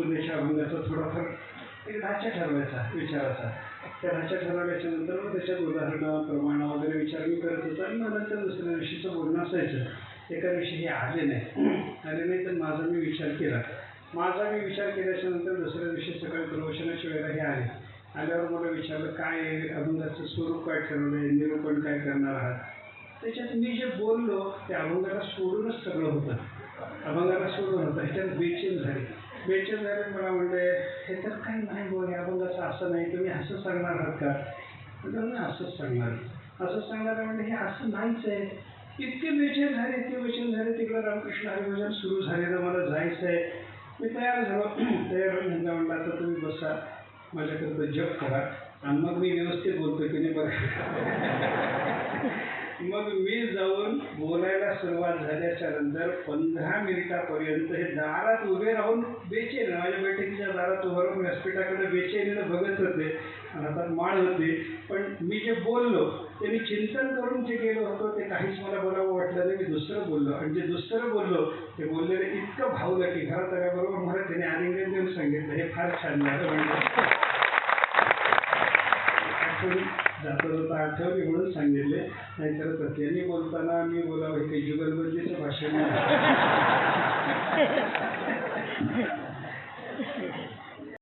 संपूर्णेच्या अभंगाचा थोडाफार एक ढाचा ठरवायचा विचाराचा. त्या ढाचा ठरवल्याच्या नंतर मग त्याच्यात उदाहरणं प्रमाणं वगैरे विचार मी करत होतो आणि मग नंतर दुसऱ्या दिवशीचं बोलणं असायचं. एका दिवशी हे आले नाही तर माझा मी विचार केला. माझा मी विचार केल्याच्या नंतर दुसऱ्या दिवशी सकाळी प्रवचनाच्या वेळेला हे आल्यावर मला विचारलं काय अभंगाचं स्वरूप काय ठरवलं आहे, निरूपण काय करणार आहात. त्याच्यात मी जे बोललो ते अभंगाला सोडूनच सगळं होतं. अभंगाला सोडून होतं. ह्याच्यात बेचैन झाले. मला म्हणले हे तर काही नाही बोल, अभंगाचं असं नाही, तुम्ही असं सांगणार आहात का. तर मी असंच सांगणार म्हणजे हे असं नाहीच आहे. इतके बेचैन झाले. तिकडं रामकृष्ण हरिभजन सुरू झालेलं, मला जायचं आहे. मी तयार झालो. म्हणलं आता तुम्ही बसा, माझ्याकडं जप करा आणि मग मी व्यवस्थित बोलतो की नाही बघा. मग मी जाऊन बोलायला सुरुवात झाल्याच्या नंतर 15 मिनिटापर्यंत हे दारात उभे राहून बेचैन, माझ्या बैठकीच्या दारात उभं राहून व्यासपीठाकडे बेचैनीनं बघत होते. हातात माळ होती. पण मी जे बोललो ते मी चिंतन करून जे गेलो होतो ते काहीच मला बोलावं वाटलं नाही. मी दुसरं बोललो आणि जे दुसरं बोललो ते बोललेलं इतकं भावलं की घरात आल्याबरोबर मला त्याने आलिंगन देऊन सांगितलं हे फार छान झालं. म्हणजे जाता आठवली म्हणून सांगितले, नाहीतर तत्यांनी बोलताना मी बोलावं हे काही जुगलबंदीचं भाषण नाही.